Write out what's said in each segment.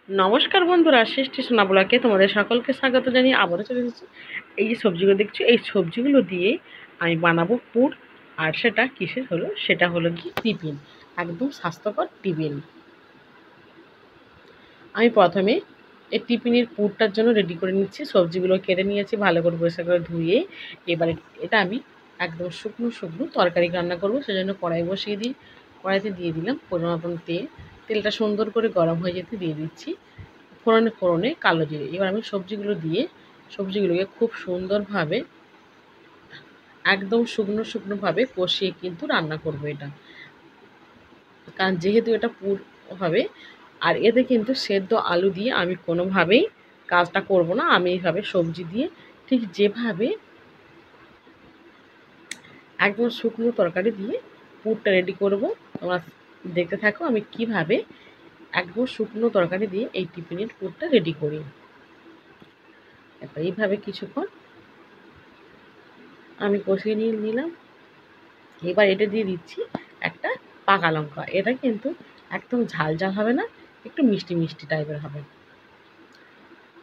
নমস্কার বন্ধুরা, সৃষ্টি সোনা ব্লগে তোমাদের সকলকে স্বাগত জানিয়ে আবারও চলে এসেছি। এই যে সবজিগুলো দেখছো, এই সবজিগুলো দিয়ে আমি বানাবো পুর। আর সেটা কিসের হলো, সেটা হলো কি টিফিন, একদম স্বাস্থ্যকর টিফিন। আমি প্রথমে এই টিফিনের পুরটার জন্য রেডি করে নিচ্ছি। সবজিগুলো কেটে নিয়েছি, ভালো করে পরিষ্কার করে ধুয়ে। এবারে এটা আমি একদম শুকনো শুকনো তরকারি রান্না করবো, সেজন্য কড়াই বসিয়ে দিই। কড়াইতে দিয়ে দিলাম পরিমাণ মতন তেল। তেলটা সুন্দর করে গরম হয়ে যেতে দিয়ে দিচ্ছি ফোড়নে ফোড়নে কালো জিরে। এবার আমি সবজিগুলো দিয়ে সবজিগুলোকে খুব সুন্দরভাবে একদম শুকনো শুকনোভাবে কষিয়ে কিন্তু রান্না করব এটা, কারণ যেহেতু এটা পুর হবে। আর এতে কিন্তু সেদ্ধ আলু দিয়ে আমি কোনোভাবেই কাজটা করব না। আমি এইভাবে সবজি দিয়ে ঠিক যেভাবে একদম শুকনো তরকারি দিয়ে পুরটা রেডি করব, তোমরা দেখতে থাকো আমি কিভাবে একদম শুকনো তরকারি দিয়ে এই টিফিনের পুরটা রেডি করি। এইভাবে কিছুক্ষণ আমি কষিয়ে নিলাম। এবার এটা দিয়ে দিচ্ছি একটা পাকা লঙ্কা। এটা কিন্তু একদম ঝাল ঝাল হবে না, একটু মিষ্টি মিষ্টি টাইপের হবে।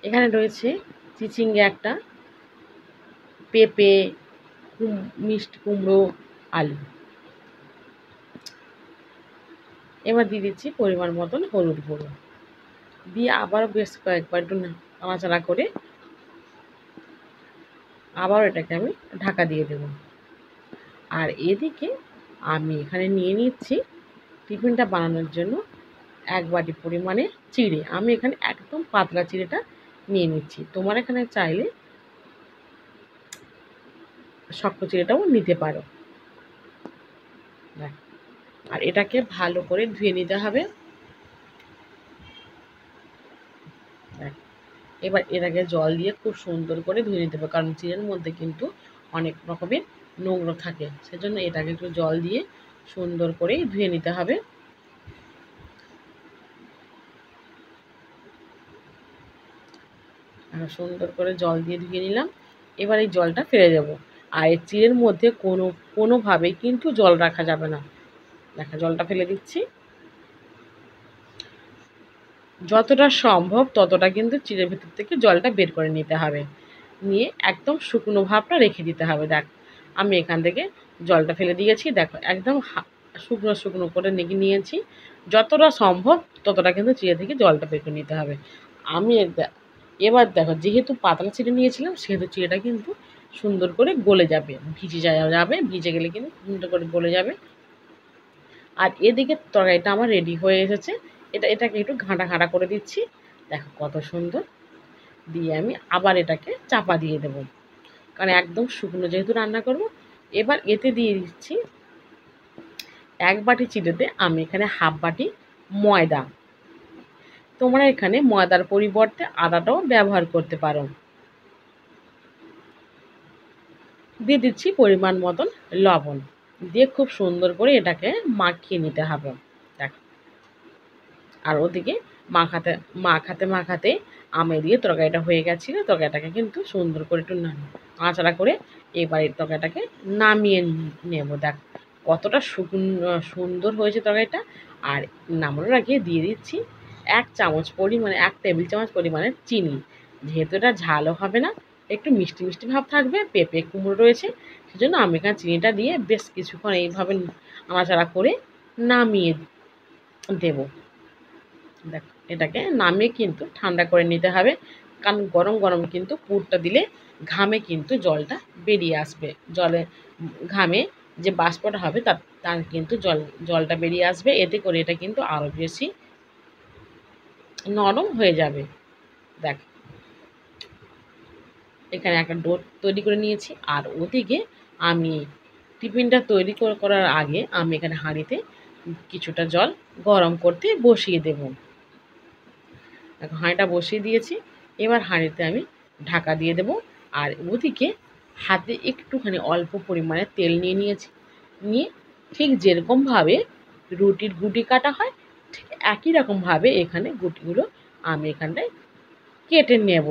এখানে রয়েছে চিচিঙ্গে একটা, পেঁপে, মিষ্টি কুমড়ো, আলু। এবার দিয়ে দিচ্ছি পরিমাণ মতন হলুদ গুঁড়ো, দিয়ে আবার বেশ কয়েকবার একটু নাড়াচাড়া করে আবার এটাকে আমি ঢাকা দিয়ে দেব। আর এদিকে আমি এখানে নিয়ে নিচ্ছি টিফিনটা বানানোর জন্য 1 বাটি পরিমাণে চিড়ে। আমি এখানে একদম পাতলা চিড়েটা নিয়ে নিচ্ছি। তোমার এখানে চাইলে শক্ত চিড়েটাও নিতে পারো। আর এটাকে ভালো করে ধুয়ে নিতে হবে। এবার এটাকে জল দিয়ে খুব সুন্দর করে ধুয়ে নিতে হবে, কারণ চিড়ের মধ্যে কিন্তু অনেক রকমের নোংরা থাকে। সেজন্য এটাকে একটু জল দিয়ে সুন্দর করে ধুয়ে নিতে হবে। সুন্দর করে জল দিয়ে ধুয়ে নিলাম। এবার এই জলটা ফেলে দেব। আর এই চিড়ের মধ্যে কোনোভাবেই কিন্তু জল রাখা যাবে না। জলটা ফেলে দিচ্ছি। যতটা সম্ভব ততটা কিন্তু চিড়ের ভেতর থেকে জলটা বের করে নিতে হবে, নিয়ে একদম শুকনো ভাবটা রেখে দিতে হবে। দেখ, আমি এখান থেকে জলটা ফেলে দিয়েছি। দেখো একদম শুকনো শুকনো করে নিয়েছি। যতটা সম্ভব ততটা কিন্তু চিড়ে থেকে জলটা বের করে নিতে হবে। আমি এবার দেখো, যেহেতু পাতলা চিড়ে নিয়েছিলাম সেহেতু চিড়েটা কিন্তু সুন্দর করে গলে যাবে, ভিজে যাবে। ভিজে গেলে কিন্তু সুন্দর করে গলে যাবে। আর এদিকে তরকারিটা আমার রেডি হয়ে এসেছে। এটাকে একটু ঘাঁটা ঘাঁটা করে দিচ্ছি। দেখো কত সুন্দর। দিয়ে আমি আবার এটাকে চাপা দিয়ে দেবো, কারণ একদম শুকনো যেহেতু রান্না করব। এবার এতে দিয়ে দিচ্ছি 1 বাটি চিড়েতে আমি এখানে হাফ বাটি ময়দা। তোমরা এখানে ময়দার পরিবর্তে আটাটাও ব্যবহার করতে পারো। দিয়ে দিচ্ছি পরিমাণ মতন লবণ, দিয়ে খুব সুন্দর করে এটাকে মাখিয়ে নিতে হবে। দেখো, আর ওদিকে মাখাতে মাখাতে মাখাতে আমি দিয়ে তরকারিটা হয়ে গেছিলো। তরকারিটাকে কিন্তু সুন্দর করে একটু নাড়াচাড়া করে এবার এই তরকারিটাকে নামিয়ে নেব। দেখ কতটা সুন্দর হয়েছে তরকারিটা। আর নামানোর আগে দিয়ে দিচ্ছি 1 চামচ পরিমাণে, 1 টেবিল চামচ পরিমাণে চিনি। যেহেতু এটা ঝালও হবে না, একটু মিষ্টি মিষ্টি ভাব থাকবে, পেঁপে কুমড়ো রয়েছে, সেজন্য আমি এখানে চিনিটা দিয়ে বেশ কিছুক্ষণ এইভাবে নাড়াচাড়া করে নামিয়ে দেব। দেখ, এটাকে নামিয়ে কিন্তু ঠান্ডা করে নিতে হবে, কারণ গরম গরম কিন্তু পুরটা দিলে ঘামে কিন্তু জলটা বেরিয়ে আসবে। ঘামে যে বাষ্পটা হবে তার কিন্তু জলটা বেরিয়ে আসবে। এতে করে এটা কিন্তু আরও বেশি নরম হয়ে যাবে। দেখ, এখানে একটা ডো তৈরি করে নিয়েছি। আর ওদিকে আমি টিফিনটা তৈরি করার আগে আমি এখানে হাঁড়িতে কিছুটা জল গরম করতে বসিয়ে দেব। হাঁড়িটা বসিয়ে দিয়েছি। এবার হাঁড়িতে আমি ঢাকা দিয়ে দেব। আর ওদিকে হাতে একটুখানি অল্প পরিমাণে তেল নিয়ে নিয়েছি। নিয়ে ঠিক যেরকমভাবে রুটির গুটি কাটা হয়, ঠিক একই রকমভাবে এখানে গুটিগুলো আমি এখানটায় কেটে নেব।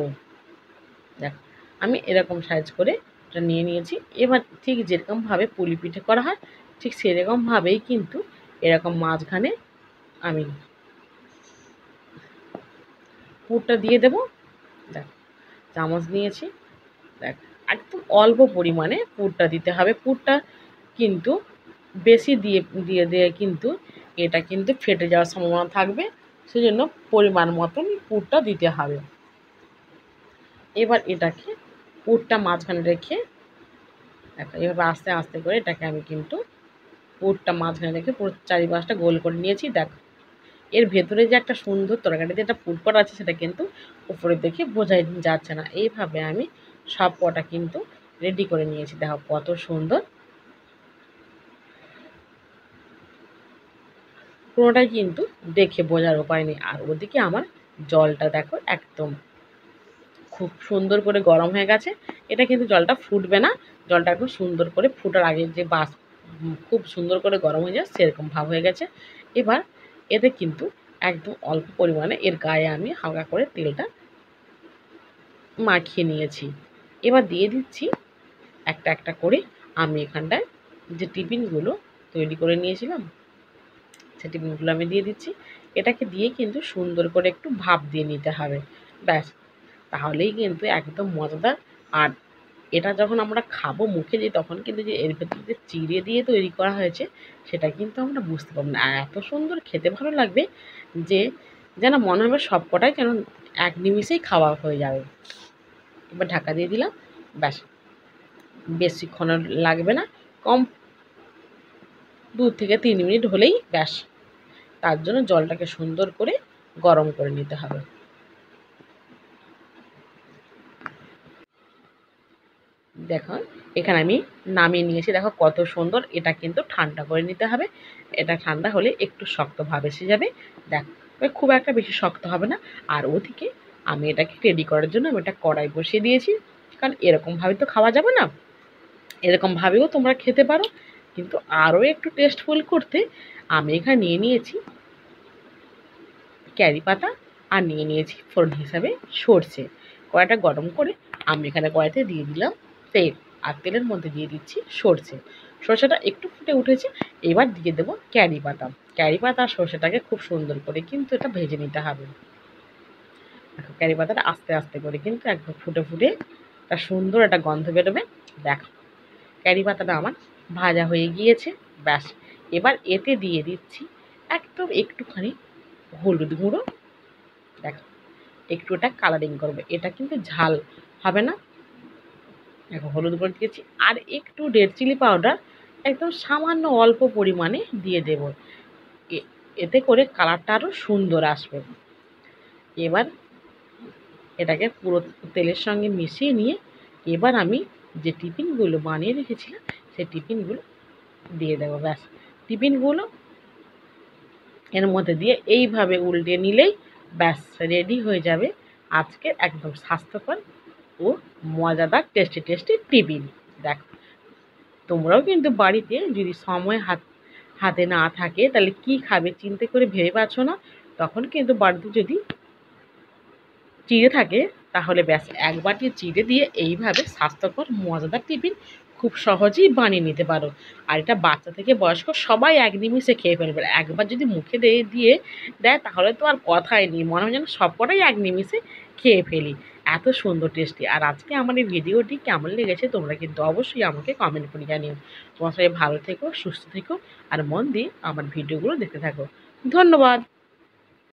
দেখ, আমি এরকম সাইজ করে এটা নিয়ে নিয়েছি। এবার ঠিক যেরকমভাবে পুলি পিঠে করা হয় ঠিক সেরকমভাবেই কিন্তু এরকম মাঝখানে আমি পুরটা দিয়ে দেবো। দেখ, চামচ নিয়েছি, দেখ একদম অল্প পরিমাণে পুরটা দিতে হবে। পুরটা কিন্তু বেশি দিয়ে দিয়ে দিয়ে কিন্তু এটা কিন্তু ফেটে যাওয়ার সম্ভাবনা থাকবে, সেজন্য পরিমাণ মতন পুরটা দিতে হবে। এবার এটাকে পুরটা মাঝখানে রেখে দেখো এভাবে আস্তে আস্তে করে এটাকে আমি কিন্তু পুরটা মাঝখানে রেখে পুরো চারিপাশটা গোল করে নিয়েছি। দেখো এর ভেতরে যে একটা সুন্দর তরকারিতে একটা পুর করা আছে সেটা কিন্তু উপরে দেখে বোঝাই যাচ্ছে না। এইভাবে আমি সব কটা কিন্তু রেডি করে নিয়েছি। দেখো কত সুন্দর, কোনোটাই কিন্তু দেখে বোঝার উপায় নেই। আর ওদিকে আমার জলটা দেখো একদম খুব সুন্দর করে গরম হয়ে গেছে। এটা কিন্তু জলটা ফুটবে না, জলটা একদম সুন্দর করে ফুটার আগে যে খুব সুন্দর করে গরম হয়ে যায় সেরকম ভাব হয়ে গেছে। এবার এতে কিন্তু একদম অল্প পরিমাণে এর গায়ে আমি হালকা করে তেলটা মাখিয়ে নিয়েছি। এবার দিয়ে দিচ্ছি একটা একটা করে আমি এখানটায় যে টিফিনগুলো তৈরি করে নিয়েছিলাম সেই টিফিনগুলো আমি দিয়ে দিচ্ছি। এটাকে দিয়ে কিন্তু সুন্দর করে একটু ভাপ দিয়ে নিতে হবে, ব্যাস। তাহলেই কিন্তু একদম মজাদার। আর এটা যখন আমরা খাবো মুখে দিই তখন কিন্তু যে এর ভেতরে যে চিড়ে দিয়ে তৈরি করা হয়েছে সেটা কিন্তু আমরা বুঝতে পারবো না। আর এত সুন্দর খেতে ভালো লাগবে যে যেন মনে হবে সব কটাই যেন এক নিমিষেই খাওয়া হয়ে যাবে। এবার ঢাকা দিয়ে দিলাম, ব্যাস। বেশিক্ষণ লাগবে না, কম 2 থেকে 3 মিনিট হলেই ব্যাস। তার জন্য জলটাকে সুন্দর করে গরম করে নিতে হবে। দেখো এখানে আমি নামিয়ে নিয়েছি, দেখো কত সুন্দর। এটা কিন্তু ঠান্ডা করে নিতে হবে, এটা ঠান্ডা হলে একটু শক্ত ভাব এসে যাবে। দেখ খুব একটা বেশি শক্ত হবে না। আর ওদিকে আমি এটাকে রেডি করার জন্য আমি একটা কড়াই বসিয়ে দিয়েছি, কারণ এরকমভাবে তো খাওয়া যাবে না, এরকমভাবেও তোমরা খেতে পারো। কিন্তু আরও একটু টেস্টফুল করতে আমি এখানে নিয়ে নিয়েছি ক্যারি পাতা আর নিয়ে নিয়েছি ফোড়ন হিসাবে সরষে। কড়াইটা গরম করে আমি এখানে কড়াইতে দিয়ে দিলাম তেল, আর তেলের মধ্যে দিয়ে দিচ্ছি সরষে। সরষেটা একটু ফুটে উঠেছে, এবার দিয়ে দেবো ক্যারি পাতা। ক্যারি পাতা আর সরষেটাকে খুব সুন্দর করে কিন্তু এটা ভেজে নিতে হবে। দেখো ক্যারি পাতাটা আস্তে আস্তে করে কিন্তু একদম ফুটে ফুটে একটা সুন্দর একটা গন্ধ বেরোবে। দেখো ক্যারি পাতাটা আমার ভাজা হয়ে গিয়েছে, ব্যাস। এবার এতে দিয়ে দিচ্ছি একদম একটুখানি হলুদ গুঁড়ো। দেখো একটু এটা কালারিং করবে, এটা কিন্তু ঝাল হবে না। দেখো হলুদ গুঁড়ো দিয়েছি, আর একটু রেড চিলি পাউডার একদম সামান্য অল্প পরিমাণে দিয়ে দেব, এতে করে কালারটা আরও সুন্দর আসবে। এবার এটাকে পুরো তেলের সঙ্গে মিশিয়ে নিয়ে এবার আমি যে টিফিনগুলো বানিয়ে রেখেছিলাম সেই টিফিনগুলো দিয়ে দেবো, ব্যাস। টিফিনগুলো এর মধ্যে দিয়ে এইভাবে উল্টে নিলেই ব্যাস রেডি হয়ে যাবে আজকে একদম স্বাস্থ্যকর ও মজাদার টেস্টি টেস্টি টিফিন। দেখো তোমরাও কিন্তু বাড়িতে যদি সময় হাতে না থাকে তাহলে কি খাবে চিন্তা করে ভেবে পাচ্ছ না, তখন কিন্তু বাড়িতে যদি চিড়ে থাকে তাহলে ব্যাস এক বাটি চিড়ে দিয়ে এইভাবে স্বাস্থ্যকর মজাদার টিফিন খুব সহজেই বানিয়ে নিতে পারো। আর এটা বাচ্চা থেকে বয়স্ক সবাই এক নিমিষে খেয়ে ফেলবে। একবার যদি মুখে দিয়ে দেয় তাহলে তো আর কথাই নেই, মনে হয় যেন সবকটাই এক নিমিষে খেয়ে ফেলি, এত সুন্দর টেস্টি। আর আজকে আমার এই ভিডিওটি কেমন লেগেছে তোমরা কিন্তু অবশ্যই আমাকে কমেন্ট করে জানিও। তোমার সবাই ভালো থেকো, সুস্থ থেকো, আর মন দিয়ে আমার ভিডিওগুলো দেখতে থাকো। ধন্যবাদ।